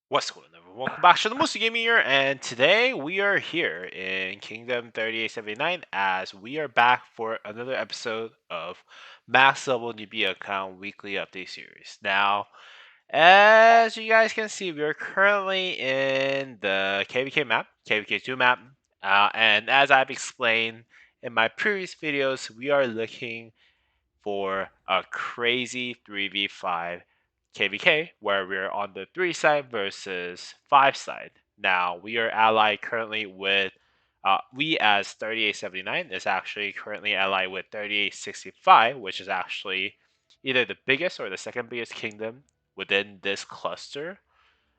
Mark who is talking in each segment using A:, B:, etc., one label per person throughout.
A: What's going on, everyone? Welcome back to the Musi Gaming here, and today we are here in Kingdom 3879 as we are back for another episode of Max Level Newbie Account Weekly Update Series. Now, as you guys can see, we are currently in the KvK map, KvK2 map, and as I've explained in my previous videos, we are looking for a crazy 3v5 KvK where we're on the 3 side versus 5 side. Now, we are allied currently with, we as 3879 is actually currently allied with 3865, which is actually either the biggest or the second biggest kingdom within this cluster.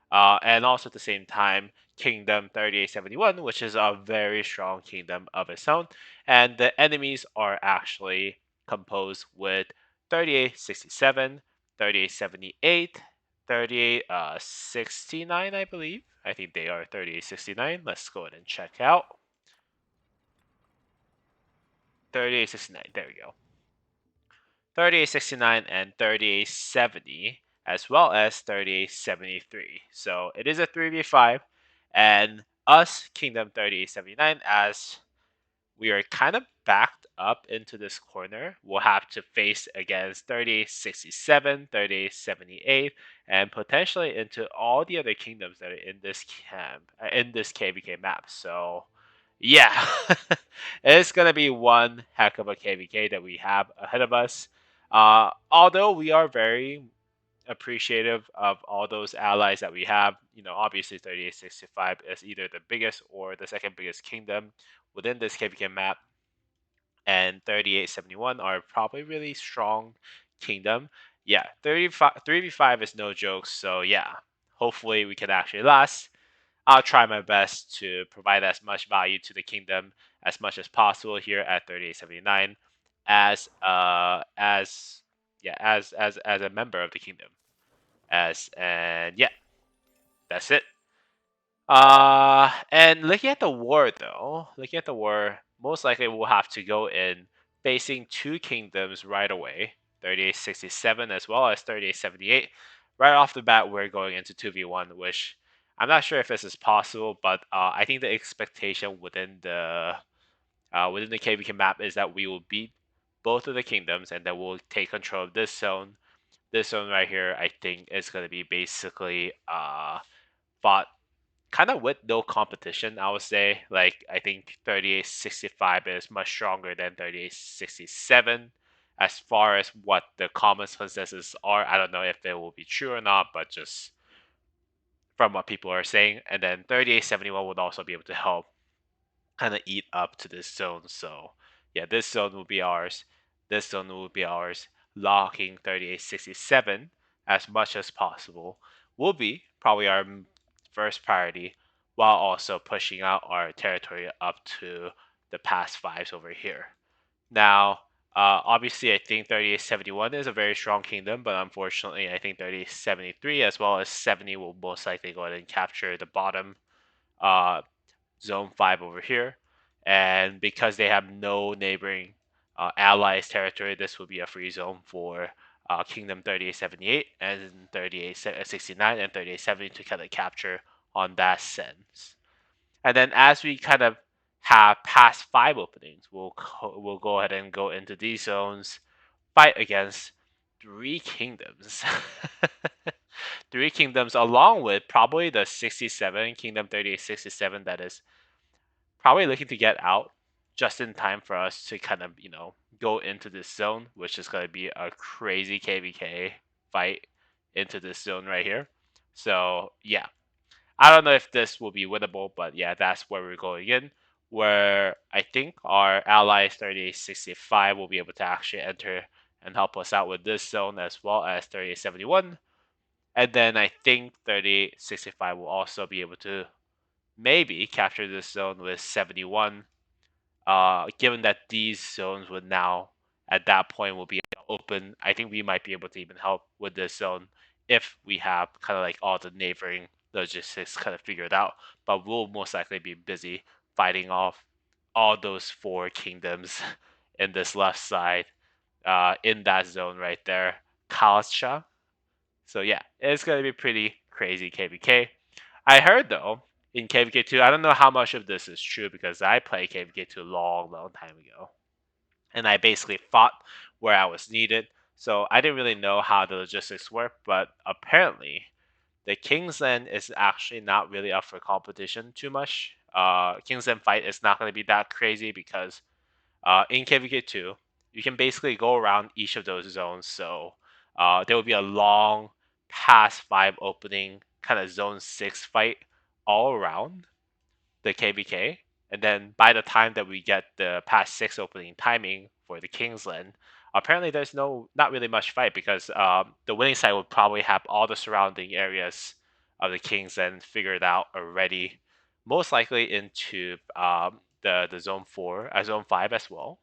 A: And also at the same time, Kingdom 3871, which is a very strong kingdom of its own. And the enemies are actually composed with 3867, 3878, 3869, I believe. I think they are 3869. Let's go ahead and check out. 3869, there we go. 3869 and 3870, as well as 3873. So it is a 3v5, and us, Kingdom 3879, as we are kind of backed up into this corner, we'll have to face against 3867, 3878, and potentially into all the other kingdoms that are in this in this KvK map. So yeah, it's gonna be one heck of a KvK that we have ahead of us. Although we are very appreciative of all those allies that we have, obviously 3865 is either the biggest or the second biggest kingdom within this KvK map, and 3871 are probably really strong kingdom. Yeah, 35 3v5 is no joke, so yeah, hopefully we can actually last. I'll try my best to provide as much value to the kingdom as much as possible here at 3879 as yeah as a member of the kingdom. And yeah, that's it. And looking at the war though, most likely we'll have to go in facing two kingdoms right away, 3867 as well as 3878. Right off the bat, we're going into 2v1, which I'm not sure if this is possible, but I think the expectation within the KvK map is that we will beat both of the kingdoms and then we'll take control of this zone. This zone right here, I think, is going to be basically fought kind of with no competition, I would say. Like, I think 3865 is much stronger than 3867 as far as what the common consensus are. I don't know if it will be true or not, but just from what people are saying. And then 3871 would also be able to help kind of eat up to this zone. So, yeah, this zone will be ours. This zone will be ours. Locking 3867 as much as possible will be probably our first priority, while also pushing out our territory up to the past fives over here. Now, obviously, I think 3871 is a very strong kingdom, but unfortunately, I think 3873 as well as 70 will most likely go ahead and capture the bottom uh, zone 5 over here. And because they have no neighboring allies territory, this will be a free zone for Kingdom 3878 and 3869 and 3870 to kind of capture on that sense. And then as we kind of have past 5 openings, we'll go ahead and go into these zones, fight against 3 kingdoms. 3 kingdoms along with probably the 67 Kingdom 3867 that is probably looking to get out just in time for us to kind of, go into this zone, which is going to be a crazy KvK fight into this zone right here. So, yeah. I don't know if this will be winnable, but yeah, that's where we're going in. Where I think our allies 3865 will be able to actually enter and help us out with this zone as well as 3871. And then I think 3865 will also be able to maybe capture this zone with 71. Given that these zones would now, at that point, will be open, I think we might be able to even help with this zone if we have kind of like all the neighboring logistics kind of figured out. But we'll most likely be busy fighting off all those 4 kingdoms in this left side, in that zone right there, Kalsha. So yeah, it's gonna be pretty crazy KvK. I heard though in KvK2, I don't know how much of this is true because I played KvK2 a long, long time ago, and I basically fought where I was needed. So I didn't really know how the logistics work, but apparently the Kingsland is actually not really up for competition too much. Kingsland fight is not going to be that crazy because in KvK2, you can basically go around each of those zones. So there will be a long pass 5 opening kind of zone 6 fight all around the KvK. And then by the time that we get the pass 6 opening timing for the Kingsland, apparently there's not really much fight because the winning side will probably have all the surrounding areas of the Kingsland figured out already, most likely into the zone 4, zone 5 as well.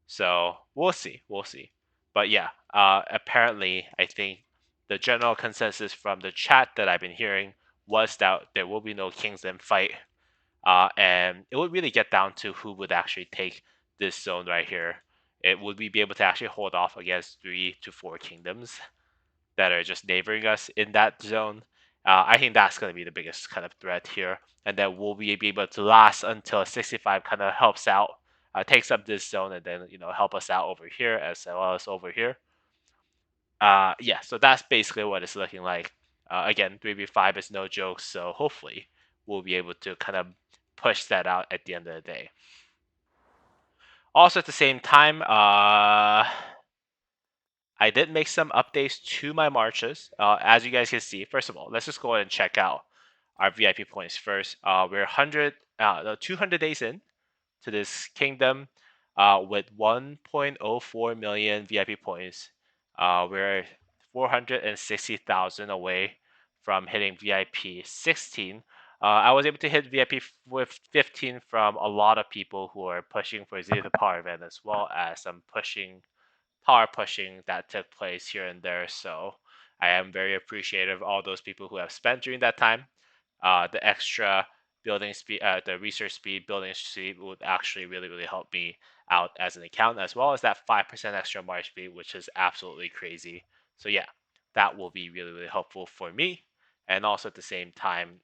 A: So we'll see, we'll see. But yeah, apparently, I think the general consensus from the chat that I've been hearing was that there will be no Kingsland fight, and it would really get down to who would actually take this zone right here. It would we be able to actually hold off against 3 to 4 kingdoms that are just neighboring us in that zone? I think that's going to be the biggest kind of threat here, and then will we be able to last until 65 kind of helps out, takes up this zone, and then help us out over here as well as over here. Yeah, so that's basically what it's looking like. Again, 3v5 is no joke, so hopefully we'll be able to kind of push that out at the end of the day. Also, at the same time, I did make some updates to my marches. As you guys can see, first of all, let's just go ahead and check out our VIP points first. We're 200 days in to this kingdom with 1.04 million VIP points. We're 460,000 away from hitting VIP 16. I was able to hit VIP with 15 from a lot of people who are pushing for Zero to Power event as well as some power pushing that took place here and there. So I am very appreciative of all those people who have spent during that time. The extra building speed, the research speed, building speed would actually really, really help me out as an account, as well as that 5% extra march speed, which is absolutely crazy. So yeah, that will be really, really helpful for me. And also at the same time,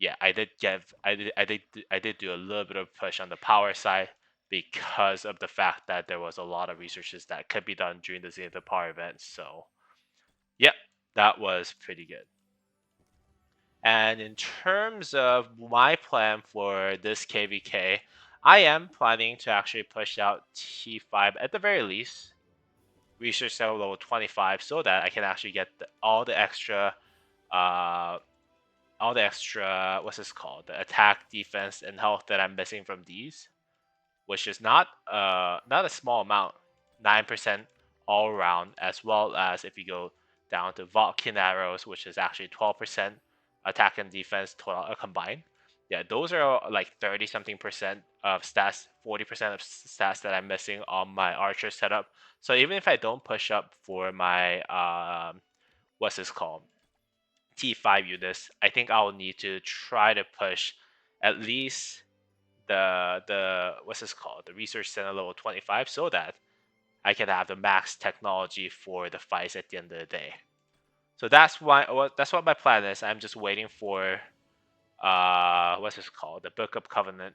A: yeah, I did do a little bit of push on the power side because of the fact that there was a lot of researches that could be done during the Zenith Power event. So, yep, that was pretty good. And in terms of my plan for this KvK, I am planning to actually push out T5 at the very least, research level 25, so that I can actually get uh, all the extra what's this called, the attack, defense, and health that I'm missing from these, which is not a small amount, 9% all around, as well as if you go down to Vulcan arrows, which is actually 12% attack and defense total combined. Yeah, those are like 30 something percent of stats, 40% of stats that I'm missing on my archer setup. So even if I don't push up for my what's this called, T5 units, I think I'll need to try to push at least the what's this called, the research center level 25, so that I can have the max technology for the fights at the end of the day. So that's what my plan is. I'm just waiting for what's this called, the Book of Covenant.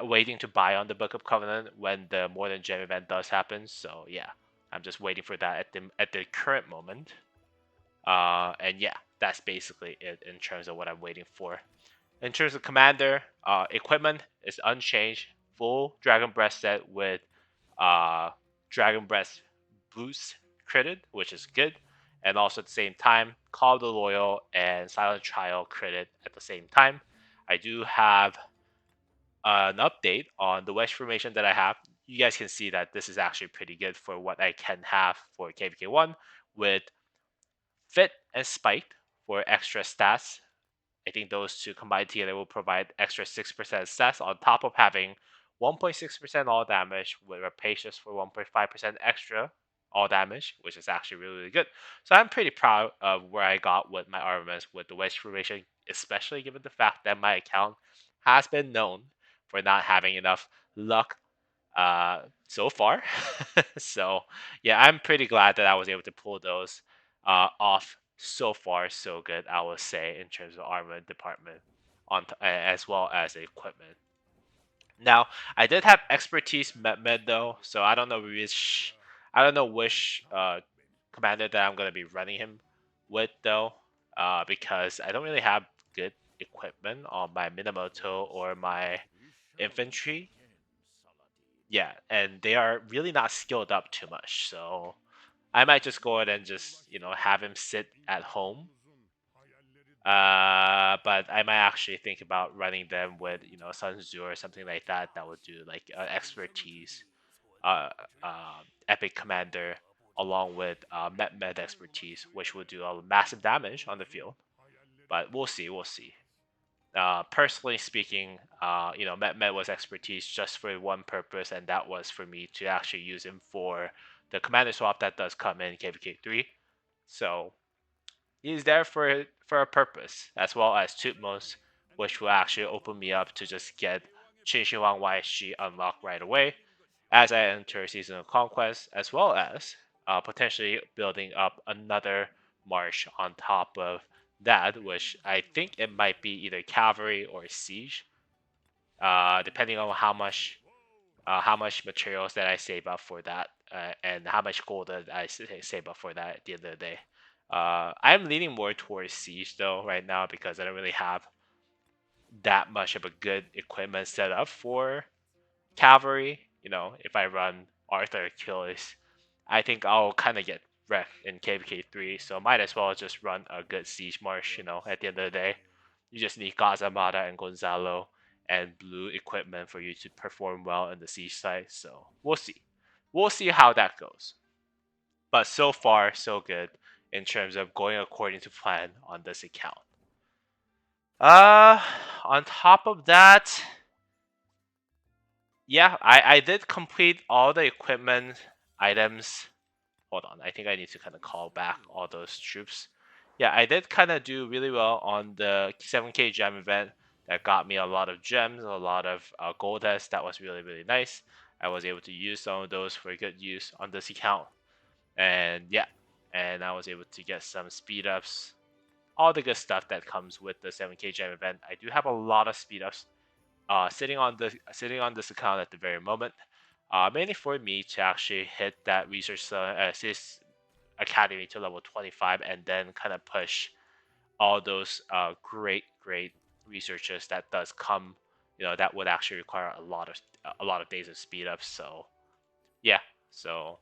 A: Waiting to buy on the Book of Covenant when the More Than Gem event does happen. So yeah, I'm just waiting for that at the current moment. And yeah, that's basically it in terms of what I'm waiting for. In terms of commander, equipment is unchanged. Full Dragon Breast set with Dragon Breast boost critted, which is good. And also at the same time, Call of the Loyal and Silent Trial critted at the same time. I do have an update on the wedge formation that I have. You guys can see that this is actually pretty good for what I can have for KvK1 with Fit and Spiked for extra stats. I think those two combined together will provide extra 6% stats on top of having 1.6% all damage with Rapacious for 1.5% extra all damage, which is actually really, really good. So I'm pretty proud of where I got with my armaments with the wedge formation, especially given the fact that my account has been known for not having enough luck so far. So yeah, I'm pretty glad that I was able to pull those off so far so good, I will say, in terms of armor department, as well as equipment. Now, I did have expertise med though, so I don't know which commander that I'm gonna be running him with though, because I don't really have good equipment on my Minamoto or my infantry. Yeah, and they are really not skilled up too much, so I might just go ahead and just have him sit at home. But I might actually think about running them with Sun Tzu or something like that. That would do like expertise, uh, epic commander, along with med expertise, which will do a massive damage on the field. But we'll see, we'll see. Personally speaking, med was expertise just for one purpose, and that was for me to actually use him for the commander swap that does come in KvK3. So he's there for a purpose, as well as Tutmos, which will actually open me up to just get Qinshi YSG unlocked right away as I enter Season of Conquest, as well as potentially building up another march on top of that, which I think it might be either cavalry or siege, depending on how much materials that I save up for that, and how much gold that I save up for that at the end of the day. I'm leaning more towards siege though right now because I don't really have that much of a good equipment set up for cavalry. If I run Arthur Achilles, I think I'll kind of get wrecked in KvK3, so might as well just run a good siege march. At the end of the day, you just need Gazamada and Gonzalo and blue equipment for you to perform well in the siege side. So we'll see. We'll see how that goes. But so far, so good in terms of going according to plan on this account. Uh, on top of that, yeah, I did complete all the equipment items. Hold on, I think I need to kind of call back all those troops. Yeah, I did kind of do really well on the 7K gem event. That got me a lot of gems, a lot of gold dust. That was really, really nice. I was able to use some of those for good use on this account. And yeah, and I was able to get some speed ups, all the good stuff that comes with the 7K gem event. I do have a lot of speed ups sitting on this account at the very moment, mainly for me to actually hit that research assist academy to level 25 and then kind of push all those great researchers that does come, that would actually require a lot of days of speed up. So yeah, so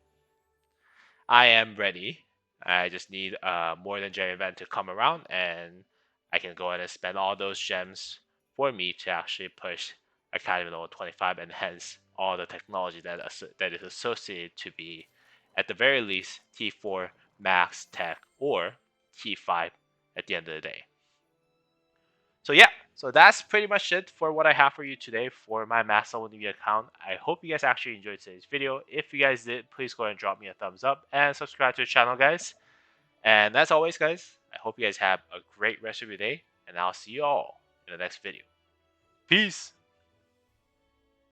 A: I am ready. I just need more than gem event to come around, and I can go ahead and spend all those gems for me to actually push Academy level 25, and hence all the technology that is associated to be, at the very least, T4 Max Tech or T5 at the end of the day. So yeah, so that's pretty much it for what I have for you today for my Max Level Newbie account. I hope you guys actually enjoyed today's video. If you guys did, please go ahead and drop me a thumbs up and subscribe to the channel, guys. And as always, guys, I hope you guys have a great rest of your day, and I'll see you all in the next video. Peace!